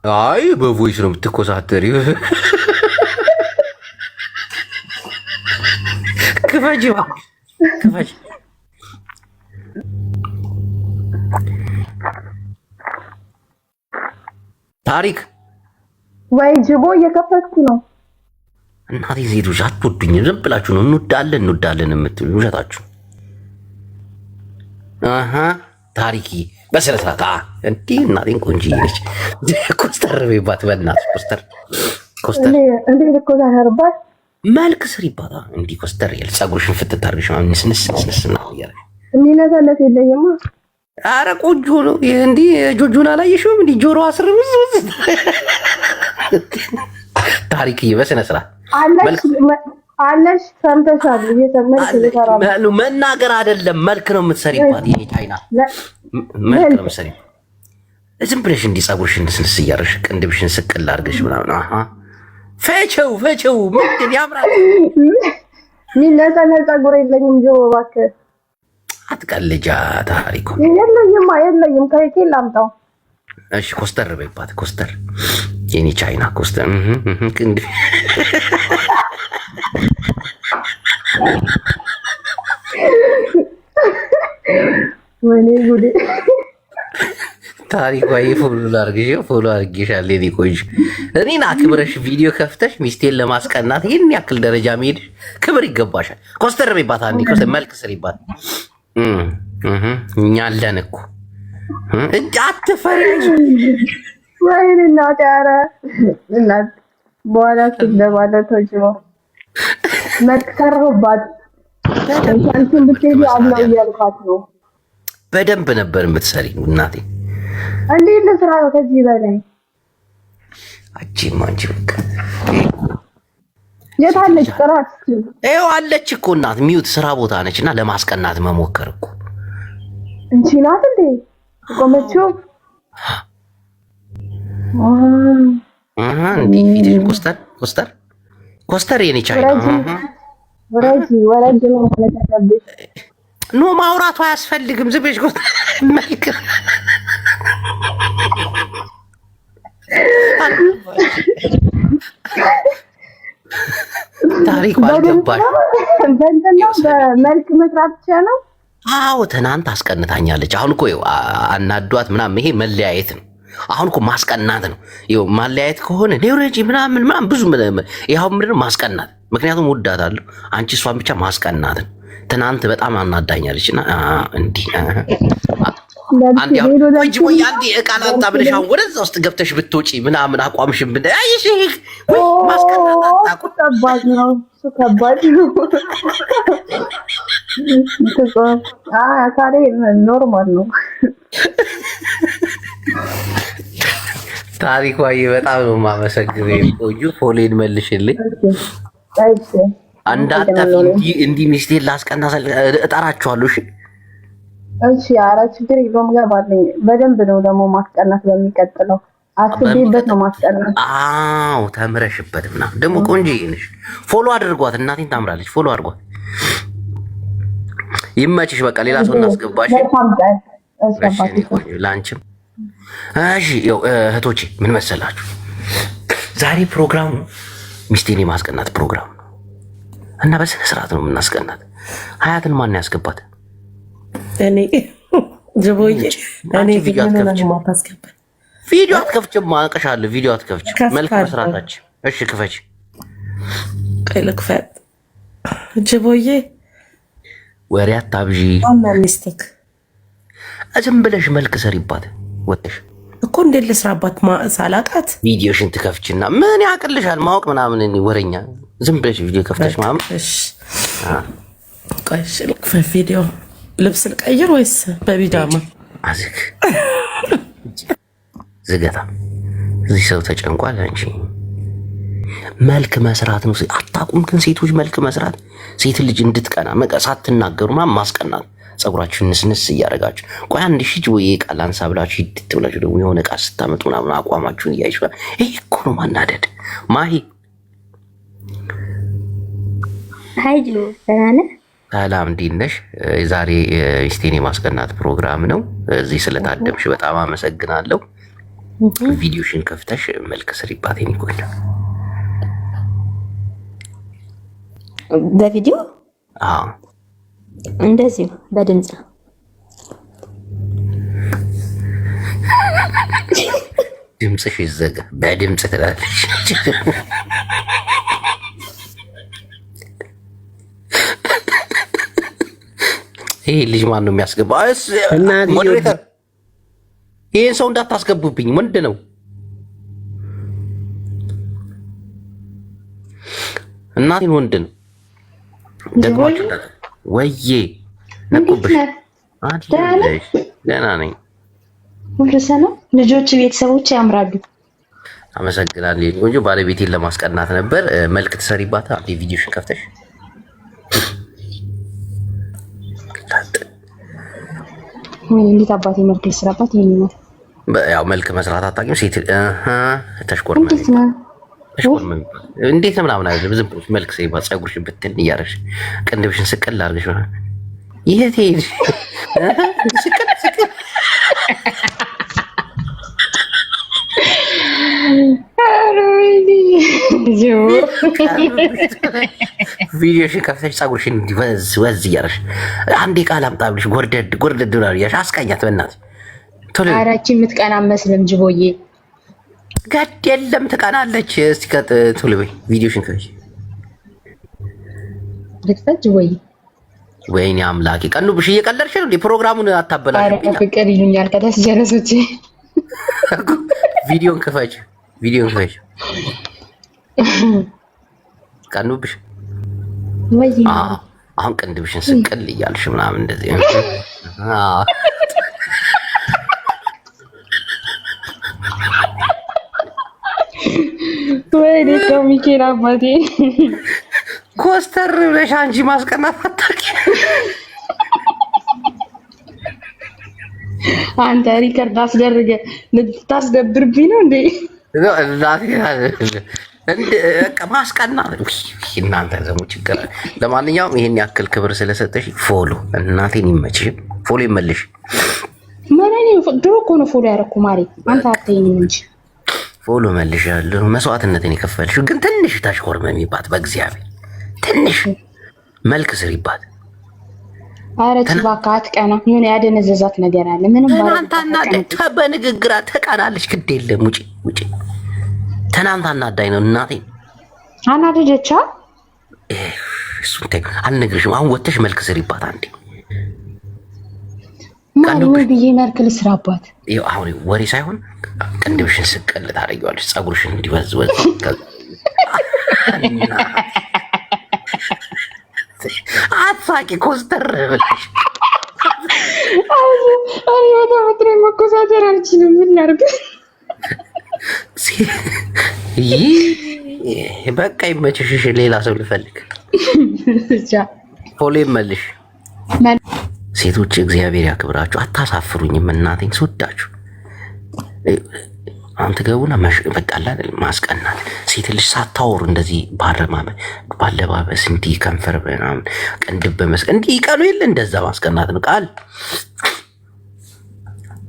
አይ በቮይስ ነው የምትኮሳተሪው። ክፈጂ ክፈጂ። ታሪክ ወይ ጅቦ እየከፈትኩ ነው። እናቴ ዜዶች አትወዱኝም። ዝም ብላችሁ ነው እንወዳለን የምትሉ ውሸታችሁ። ታሪኪ በስነ ስርዓት እንዲህ እናቴን ቆንጆዬ ነች። ኮስተር በይባት በእናትሽ ኮስተር እንዴ ልኮዛሰርባት መልክ ስር ይባታ እንዲህ ኮስተር ያለ ፀጉርሽን ፍትት አድርገሽ ስንስና እያለ የሚነሳለት የለኝማ። አረ ቆንጆ ነው እንዲህ ጆጆን አላየሽውም? እንዲህ ጆሮ አስር ታሪክዬ በስነ ስርዓት አለሽ ሰምተሻል። መናገር አይደለም መልክ ነው የምትሰሪባት። የኔ ቻይና መልክ ነው የምትሰሪባት። ዝም ብለሽ እንዲህ ፀጉርሽን ስንስ እያደረግሽ ቅንድብሽን ስቅል አድርገሽ ምናምን ፈቸው ምንድን ያምራል። ሚነሰነ ፀጉር የለኝም ጆ እባክህ አትቀልጃ። ታሪኩ የለኝም ከይቴ ላምጣው። እሺ ኮስተር በይባት ኮስተር የኔ ቻይና ኮስተር ቅንድብ ወይኔ ጉዴ። ታሪኳ ፎሎ አድርጌሻለሁ። የኔ ቆንጆ እኔን አክብረሽ ቪዲዮ ከፍተሽ ሚስቴን ለማስቀናት ይህን ያክል ደረጃ መሄድ ክብር ይገባሻል። ኮስተር በይባት አንዴ ኮስተር መልክ ስሪባት። እኛ አለን እኮ አትፈሪ። ወይኔ እናቴ ኧረ እናት በኋላ ስትደባለቶች ነው መልክ ሰራሁባት። አንቺን ብትሄጂ አብላው እያልኳት ነው። በደንብ ነበር የምትሰሪ እናቴ። እንዴት ለስራ ነው ከዚህ በላይ አንቺ በቃ የት አለች? ጥራት ይኸው አለች እኮ እናት ሚውት ስራ ቦታ ነች እና ለማስቀናት መሞከር እኮ እንቺ ናት እንዴ ቆመችው? እንዲህ ፊትሽ ኮስተር የኔ ቻይና ወረጅ ነው ማለት አለብሽ። ኖ ማውራቱ አያስፈልግም። ዝም ብለሽ መልክ ታሪክ አልገባሽ። በመልክ መስራት ይቻላል። አዎ ትናንት አስቀንታኛለች። አሁን እኮ አናዷት ምናምን ይሄ መለያየት ነው። አሁን እኮ ማስቀናት ነው። ይኸው ማለያየት ከሆነ ኔውሮጂ ምናምን ብዙ ይኸው ምንድን ነው ማስቀናት። ምክንያቱም ወዳታለሁ። አንቺ እሷን ብቻ ማስቀናት ነው። ትናንት በጣም አናዳኛለች እና እንዲህ አንዴ እቃ ላንጣ ብለሽ አሁን ወደዛ ውስጥ ገብተሽ ብትወጪ ምናምን አቋምሽን ብንሽ ማስቀናት አታውቁ። ከባድ ነው እሱ ከባድ ነው። ታዲያ ኖርማል ነው። ታሪኳዬ በጣም ነው የማመሰግነው። ቆዩ ፎሌን መልሽልኝ። እንዳጠፊ እንዲህ ሚስቴን ላስቀና እጠራችኋለሁ። እሺ ኧረ ችግር የለውም። ገባልኝ። በደንብ ነው ደግሞ ማስቀናት። በሚቀጥለው አስቤበት ነው ማስቀናት። አዎ ተምረሽበት ምናምን ደግሞ ቆንጆዬ ነሽ። ፎሎ አድርጓት። እናቴን ታምራለች። ፎሎ አድርጓት። ይመችሽ። በቃ ሌላ ሰው እናስገባሽ። ለአንቺም እሺ። ያው እህቶቼ ምን መሰላችሁ፣ ዛሬ ፕሮግራሙ ሚስቴን የማስቀናት ፕሮግራም ነው እና በስነ ስርዓት ነው የምናስቀናት። ሀያትን ማን ያስገባት? እኔ ጅቦዬ እኔ ቪዲዮ አትከፍችም። ማንቀሻለሁ። ቪዲዮ አትከፍችም። መልክ መስራታችን። እሺ ክፈች። ልክፈት። ጅቦዬ ወሬ አታብዢ። ሚስትክ ዝም ብለሽ መልክ ሰሪባት ወጥሽ እኮ እንዴት ልስራባት? ሳላቃት ቪዲዮሽን ትከፍችና ምን ያቅልሻል ማወቅ ምናምን ወሬኛ። ዝም ብለሽ ቪዲዮ ከፍተሽ ምናምን። ቆይሽ ልክፈት ቪዲዮ። ልብስ ልቀይር ወይስ በቢጃማ? አዝግ ዝገታ። እዚህ ሰው ተጨንቋል። አንቺ መልክ መስራት ነው አታውቁም። ግን ሴቶች መልክ መስራት ሴት ልጅ እንድትቀና ሳትናገሩ ምናምን ማስቀናት። ፀጉራችሁን ንስንስ እያደረጋችሁ ቆይ አንድ ሺህ ወይ ቃል አንሳ ብላችሁ ሂድት ብላችሁ ደግሞ የሆነ ዕቃ ስታመጡ ምናምን አቋማችሁን እያይሽ ይሄ እኮ ነው ማናደድ። ማሂ ሀይጆ ሰላም ሰላም፣ እንዴት ነሽ? ዛሬ ሚስቴን የማስቀናት ፕሮግራም ነው። እዚህ ስለታደምሽ በጣም አመሰግናለሁ። ቪዲዮሽን ከፍተሽ መልክ ስሪባት። የኔ ቆንጆ በቪዲዮ እንደዚህ በድምጽ ድምጽሽ ይዘጋ። በድምጽ ትላለች። ይሄ ልጅ ማን ነው የሚያስገባው? ሞዴሬተር ይሄን ሰው እንዳታስገቡብኝ። ወንድ ነው። እናቴን ወንድ ነው። ደግማችሁ ወዬ ነቁብሽ። ደህና ነኝ። ሁሉ ሰላም። ልጆች፣ ቤተሰቦች ያምራሉ። አመሰግናለሁ። ቆንጆ ባለቤቴን ለማስቀናት ነበር። መልክ ትሰሪባት። አንዴ ቪዲዮሽን ከፍተሽ እንዴት አባቴ መልክ ልስራባት? ይሄን ነው ያው መልክ መስራት አታውቂም? ሴት ተሽኮርመ እንዴት ነው ምናምን አይደለም። ዝም ብለሽ መልክ ስሪባት። ፀጉርሽን ብትን እያደረግሽ ቅንድብሽን ስቅል አድርገሽ የት ሄድሽ? ስቅል ስቅል ቪዲዮሽን ከፍተሽ ፀጉርሽን ወዝ ወዝ እያደረግሽ አንዴ ቃል አምጣ ብለሽ ጎርደድ ጎርደድ ብለሽ አስቀኛት። በእናትሽ አራቺ የምትቀና መስለም ጅቦዬ ገድ የለም ትቀናለች። እስቲ ቶሎ በይ ቪዲዮሽን ከፍተሽ ልክፈት ጅቦዬ። ወይኔ አምላኬ ቀኑብሽ። እየቀለድሽ ነው እንዴ? ፕሮግራሙን አታበላሽብኝ። ፍቅር ይሉኛል ከታች ጀለሶቼ። ቪዲዮን ክፈች፣ ቪዲዮን ክፈች። ቀኑብሽ ወይ አሁን ቅንድብሽን ስቅል እያልሽ ምናምን እንደዚህ ወይ ደው ሚኬራ አባቴ ኮስተር ብለሽ አንቺ ማስቀናት አታውቂም። አንተ ሪከርድ አስደርገ ልታስደብርብኝ ነው እንዴ? ማስቀናት እናንተ ደግሞ ችግር። ለማንኛውም ይሄን ያክል ክብር ስለሰጠሽ ፎሎ እናቴን ይመችሽ። ፎሎ ይመልሽ። ማለኔ ድሮ እኮ ነው ፎሎ ያደረኩ ማሪ። አንተ አትይኝም እንጂ ፎሎ መልሻለሁ። መስዋዕትነትን የከፈልሽው ግን ትንሽ ታሽኮርመሚባት። በእግዚአብሔር ትንሽ መልክ ስሪባት። ኧረ እባክህ አትቀና። ምን ያደነዘዛት ነገር አለ? ምንም በንግግራ ተቀናለች። ግድ የለም ውጪ ውጪ። ትናንት አናዳኝ ነው እናቴ አናደደቻ። እሱን ተይ አልነግርሽም። አሁን ወጥተሽ መልክ ስሪባት አንዴ። ማን ብዬ መልክ ልስራባት? ይኸው አሁን ወሬ ሳይሆን ቅንድብሽን ስቅል ታደርጊዋለሽ። ፀጉርሽን እንዲወዝ ወዝ አትሳቂ። ኮስተር ብለሽ አይ ወደ ወጥሬ መኮሳተር አልችልም። ምን ላድርግ? በቃ ይመችሽ። ሌላ ሰው ልፈልግ። ፎሎ መልሽ። ሴቶች እግዚአብሔር ያክብራችሁ። አታሳፍሩኝም። እናቴን ስወዳችሁ አንተ ገቡና በቃላ ማስቀናት። ሴት ልጅ ሳታወሩ እንደዚህ ባለባበስ እንዲህ ከንፈር ምናምን ቅንድብ በመስቀል እንዲህ ይቀሉ የለ እንደዛ ማስቀናት ነው።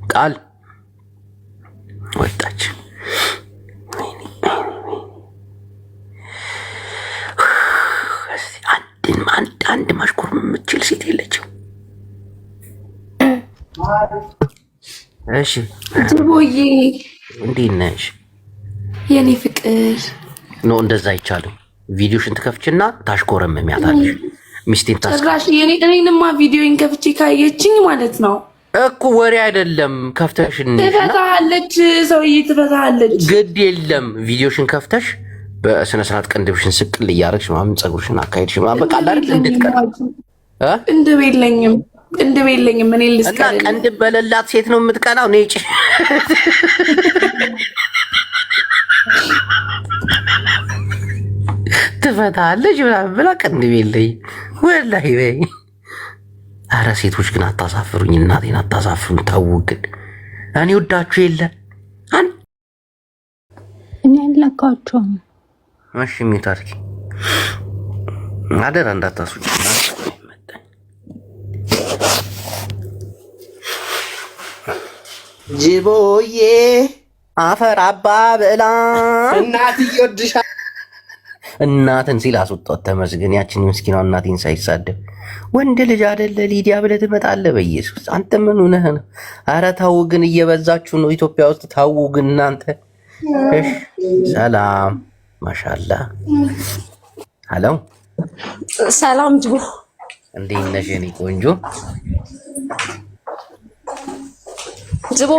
ቃል ወጣች። አንድ ማሽኮር የምትችል ሴት የለችም። እሺ ጅቦዬ እንዴት ነሽ የኔ ፍቅር? ኖ እንደዛ አይቻልም። ቪዲዮሽን ትከፍችና ታሽኮረመሚያታለሽ። ሚስቴን ጭራሽ እኔንማ ቪዲዮን ከፍቼ ካየችኝ ማለት ነው እኮ ወሬ አይደለም። ከፍተሽን ትፈታለች፣ ሰውዬ ትፈታለች። ግድ የለም ቪዲዮሽን ከፍተሽ በስነ ስርዓት ቅንድብሽን ስቅል እያደረግሽ ምናምን ፀጉርሽን አካሄድሽ ምናምን በቃ አይደል እንድትቀር ቅንድብ የለኝም እኔ ልስቀር እና ቅንድብ በሌላት ሴት ነው የምትቀናው። ነጭ ትፈታለች ምናምን ብላ ቅንድብ የለኝ ወላሂ በይ። ኧረ ሴቶች ግን አታሳፍሩኝ፣ እናቴን አታሳፍሩኝ። ተው ግን እኔ ወዳችሁ የለ እኔ አልለካቸውም። እሺ ሚታርኪ አደራ እንዳታሱጭ። ጅቦዬ አፈር አባ ብዕላ እናት ይወድሻ እናትን ሲል አስወጣት። ተመስገን ያችን ምስኪኗ እናቴን ሳይሳደብ ወንድ ልጅ አይደለ ሊዲያ ብለህ ትመጣለህ። በኢየሱስ አንተ ምን ሆነህ ነው? ኧረ ተው ግን እየበዛችሁ ነው ኢትዮጵያ ውስጥ ተው ግን እናንተ። ሰላም ማሻላ። ሄሎ ሰላም ጅቦ እንዴት ነሽ የኔ ቆንጆ? ጅቦ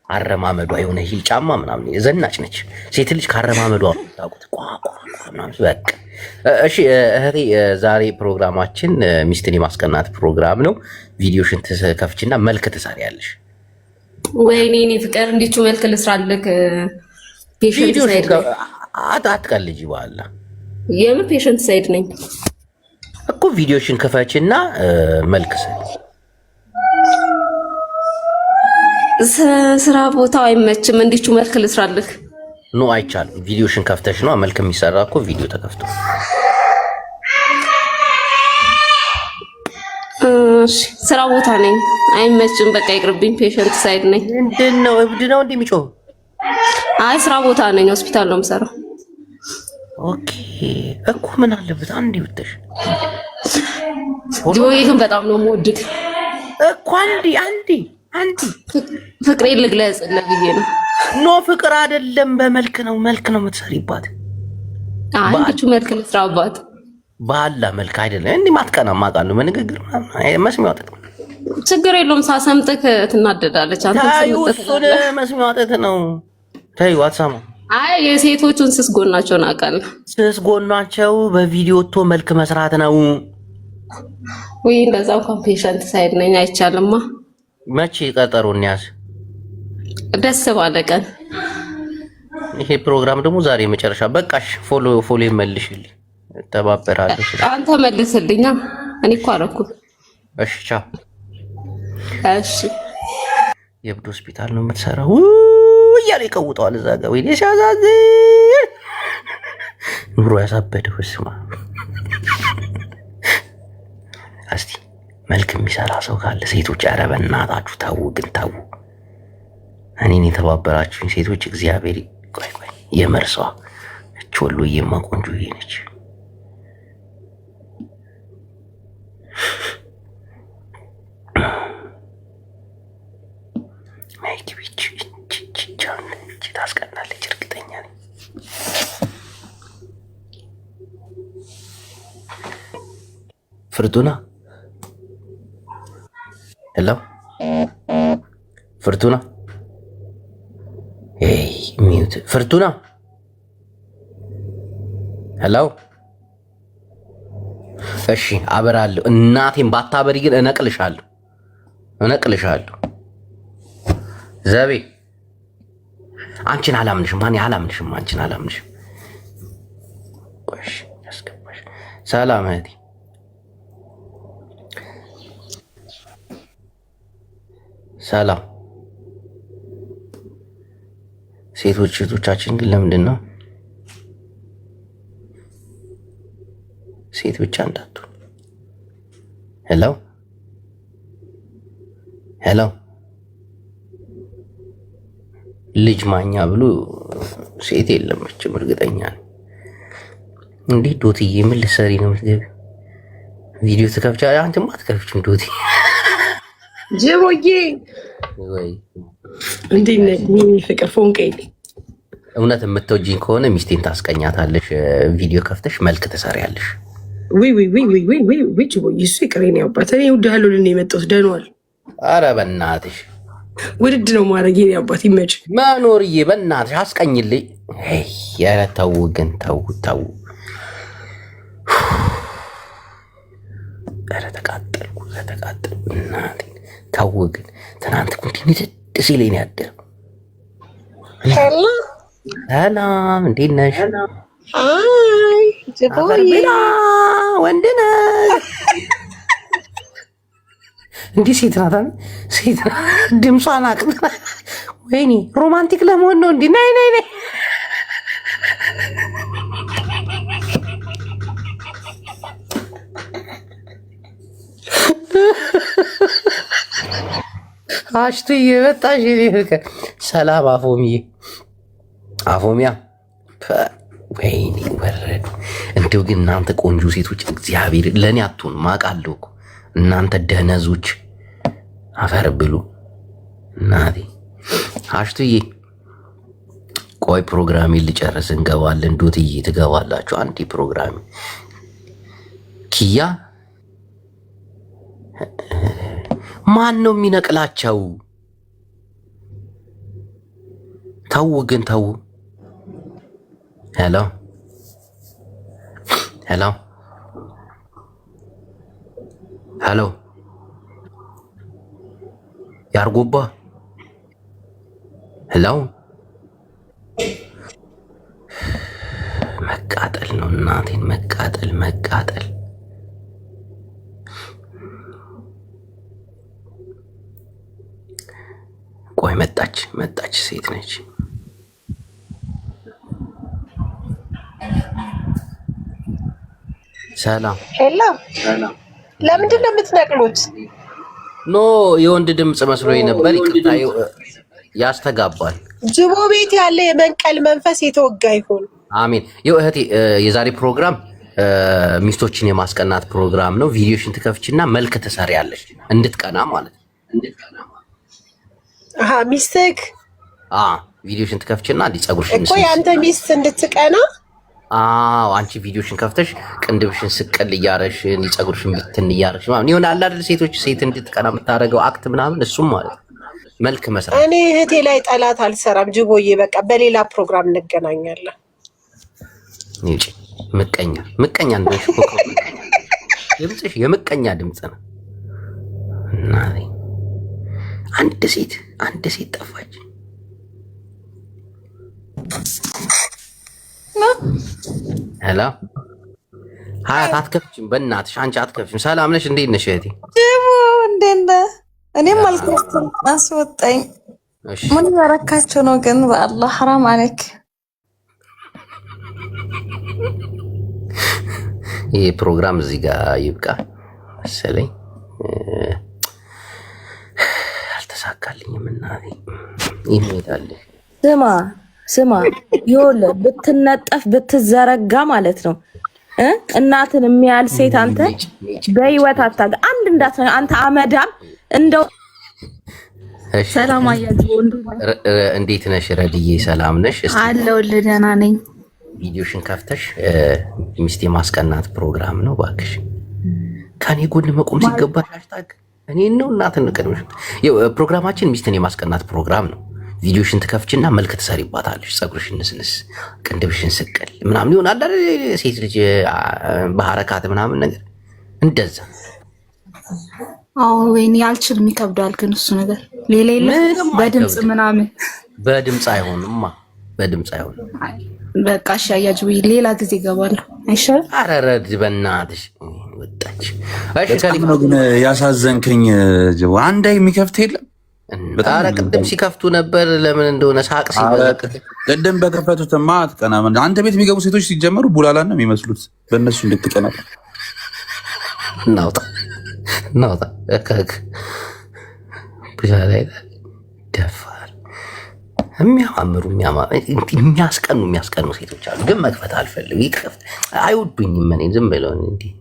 አረማመዷ የሆነ ሂል ጫማ ምናምን ዘናጭ ነች። ሴት ልጅ ካረማመዷ ታውቁት ቋቋ ምናምን በቃ። እሺ እህቴ ዛሬ ፕሮግራማችን ሚስትን የማስቀናት ፕሮግራም ነው። ቪዲዮሽን ትከፍችና መልክ ትሰሪያለሽ። ወይኔ እኔ ፍቅር እንዲቹ መልክ ልስራልክ። ፔሽንት ሳይድ አትቀልጂ። በኋላ የምን ፔሽንት ሳይድ ነኝ እኮ። ቪዲዮሽን ክፈችና መልክ ሰሪ። ስራ ቦታው አይመችም። እንዲቹ መልክ ልስራልክ። ኖ አይቻልም። ቪዲዮሽን ከፍተሽ ነው መልክ የሚሰራ እኮ። ቪዲዮ ተከፍቶ ስራ ቦታ ነኝ። አይመችም። በቃ ይቅርብኝ። ፔሽንት ሳይድ ነኝ። ምንድን ነው እብድ ነው እንደሚጮህ? አይ ስራ ቦታ ነኝ። ሆስፒታል ነው የምሰራው። ኦኬ እኮ ምን አለበት አንዴ ብትሽ። ጆዬ ግን በጣም ነው የምወድክ እኮ። አንዴ ፍቅሬን ልግለጽ ለብዬ ነው። ኖ ፍቅር አይደለም፣ በመልክ ነው። መልክ ነው የምትሰሪባት። አንዲቹ መልክ ልስራባት። ባላ መልክ አይደለም እንዲህ ማትቀና ማቃሉ በንግግር መስሚያ ወጥት ችግር የለውም። ሳሰምጥክ ትናደዳለች። አንተ እሱን መስሚያ ወጥት ነው። ተይው አትሰማ። አይ የሴቶቹን ስስ ጎናቸውን አውቃለሁ። ስስ ጎናቸው በቪዲዮ ወጥቶ መልክ መስራት ነው። ወይ እንደዛ እንኳን ፔሸንት ሳይድ ነኝ። አይቻልማ። መቼ ቀጠሮ እንያዝ? ደስ ባለ ቀን። ይሄ ፕሮግራም ደግሞ ዛሬ መጨረሻ። በቃሽ። ፎሎ ይመልሽልኝ። ተባበራለሁ። አንተ መልስልኛ። እኔ እኮ አደረኩ። እሺ ቻው። እሺ የብድ ሆስፒታል ነው የምትሰራው እያለ ይቀውጠዋል እዛ ጋር። ወይኔ ሲያዛዝን ኑሮ ያሳበደው። ስማ እስቲ መልክ የሚሰራ ሰው ካለ ሴቶች፣ ኧረ በእናታችሁ ተው ግን ተው። እኔን የተባበራችሁኝ ሴቶች እግዚአብሔር ቆይ የመርሷ እች ወሎዬማ ቆንጆዬ ነች። ታስቀናለች እርግጠኛ ነኝ። ፍርቱና ሄሎ ፍርቱና ሚዩት ፍርቱና ሄሎ። እሺ አበራለሁ። እናቴን ባታበሪ ግን እነቅልሻለሁ። ዘቤ አንቺን አላምንሽም። አንቺን አላምንሽም። ቆሽ ያስገባሽ። ሰላም እህቴ። ሰላም። ሴቶቻችን ግን ለምንድን ነው ሴት ብቻ እንዳትሆን? ሄሎ ልጅ ማኛ ብሎ ሴት የለመችም እርግጠኛ ነኝ። እንዴ ዶትዬ ምን ልትሰሪ ነው የምትገቢው? ቪዲዮ ትከፍቻለሽ? አንቺማ አትከፍቺም ዶቲ። ጀቦዬ ወይ እንዴት ነህ? ፍቅር ፎንቄ። እውነት የምትወጂኝ ከሆነ ሚስቴን ታስቀኛታለሽ። ቪዲዮ ከፍተሽ መልክ ትሰሪያለሽ። ወይ ጀቦዬ እሱ ይቅሬን ያውባት። እኔ እወድሃለሁ ልንል የመጣሁት ደህናዋል። ኧረ በእናትሽ ውድድ ነው ማድረግ። የእኔ አባት ይመች መኖርዬ፣ በእናትሽ አስቀኝልኝ። ኧረ ተው ግን ተው። ኧረ ተቃጠልኩ እናቴ። ተው ግን ትናንት እንዲህ ንድድ ሲለኝ ነው ያደረው። ሰላም እንዴት ነሽ? ወንድ ነህ እንዲህ? ሴት ናት። ድምጿን አቅጥና ወይኔ ሮማንቲክ ለመሆን ነው እንዲህ። ነይ አሽቱ እየመጣሽ ሰላም አፎሚዬ፣ አፎሚያ ወይኔ ወረዱ። እንደው ግን እናንተ ቆንጆ ሴቶች እግዚአብሔር ለእኔ አትሆን ማቃለሁ እኮ እናንተ ደነዞች አፈር ብሉ እናቴ። አሽቱዬ ቆይ ፕሮግራሜ ልጨርስ እንገባለን። ዶትዬ ትገባላችሁ አንዴ ፕሮግራሜ። ኪያ ማን ነው የሚነቅላቸው? ተው ግን ተው። ሄሎ ሄሎ ሄሎ ያርጉባ ሄሎ መቃጠል ነው እናቴን መቃጠል መቃጠል። ቆይ መጣች መጣች ሴት ነች። ሰላም ሄሎ። ለምንድን ነው የምትነቅሉት? ኖ የወንድ ድምፅ መስሎኝ ነበር። ይቅርታ ያስተጋባል። ጅቦ ቤት ያለ የመንቀል መንፈስ የተወጋ ይሁን። አሜን። ይኸው እህቴ የዛሬ ፕሮግራም ሚስቶችን የማስቀናት ፕሮግራም ነው። ቪዲዮሽን ትከፍችና መልክ ትሰሪያለሽ እንድትቀና ማለት ነው። አሃ ሚስትክ ቪዲዮሽን ትከፍችና እንዲ ጸጉርሽን እኮ ያንተ ሚስት እንድትቀና። አዎ አንቺ ቪዲዮሽን ከፍተሽ ቅንድብሽን ስቅል እያረሽ ጸጉርሽን ብትን እያረሽ ማለት ይሆን አለ አይደል? ሴቶች ሴት እንድትቀና የምታደርገው አክት ምናምን እሱም ማለት ነው መልክ መስራት። እኔ እህቴ ላይ ጠላት አልሰራም ጅቦዬ። በቃ በሌላ ፕሮግራም እንገናኛለን። ይጭ ምቀኛ ምቀኛ እንደሽ ኮኮ ድምጽሽ የምቀኛ ድምጽ ነው። እናቴ አንድ ሴት ጠፋች። ሄሎ ሀያት አትከፍችም፣ በእናትሽ አንቺ አትከፍችም። ሰላም ነሽ? እንዴት ነሽ እህቴ? ጅቦ እንዴት ነህ? እኔም አልከፍትም አስወጣኝ። ምን ያረካቸው ነው ግን? በአላህ ሐራም አለክ። ይሄ ፕሮግራም እዚህ ጋር ይብቃ መሰለኝ። አልተሳካልኝም እናቴ። ይሄዳል። ስማ ይኸውልህ ብትነጠፍ ብትዘረጋ ማለት ነው እናትን የሚያል ሴት አንተ በህይወት አታገ አንድ እንዳት አንተ አመዳም እንደው ሰላም አያጅ ወንዱ እንዴት ነሽ ረድዬ? ሰላም ነሽ? አለሁልህ ደህና ነኝ። ቪዲዮሽን ከፍተሽ ሚስት የማስቀናት ፕሮግራም ነው። እባክሽ ከኔ ጎን መቆም ሲገባሽ ሃሽታግ እኔን ነው እናትን ቀድመሽ። ፕሮግራማችን ሚስትን የማስቀናት ፕሮግራም ነው። ቪዲዮሽን ትከፍችና መልክ ትሰሪባታለሽ። ጸጉርሽን ንስንስ ቅንድብሽን ስቅል ምናምን ይሆናል አይደል? ሴት ልጅ በሐረካት ምናምን ነገር እንደዛ። አዎ ወይኔ አልችልም፣ ይከብዳል። ግን እሱ ነገር ሌላ የለም። በድምጽ ምናምን በድምጽ አይሆንማ፣ በድምጽ አይሆንም። በቃ እሺ አያጅ ወይ ሌላ ጊዜ እገባለሁ አይሻልም? ኧረ ረድ በእናትሽ ወጣች። እሺ ነው ግን ያሳዘንከኝ ጅቦ አንዴ የሚከፍት የለም። ኧረ ቅድም ሲከፍቱ ነበር። ለምን እንደሆነ ሳቅ ሲበዛ ቅድም በከፈቱትማ አትቀና። አንተ ቤት የሚገቡ ሴቶች ሲጀመሩ ቡላላ ነው የሚመስሉት። በእነሱ እንድትቀና እናውጣ ደፋር የሚያማምሩ የሚያስቀኑ ሴቶች አሉ። ግን መክፈት አልፈልግም። ይከፍት አይወዱኝም። እኔ ዝም ብለው እንዲህ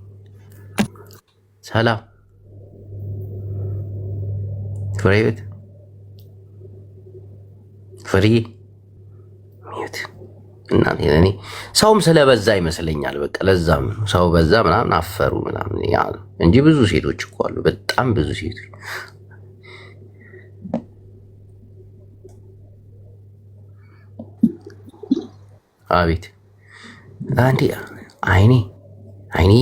ሰላም ፍሬት ፍሪ ሚዩት እናቴ። እኔ ሰውም ስለበዛ ይመስለኛል። በቃ ለዛም ሰው በዛ ምናምን አፈሩ ምናምን ያ እንጂ ብዙ ሴቶች እኮ አሉ። በጣም ብዙ ሴቶች። አቤት አንዴ አይኔ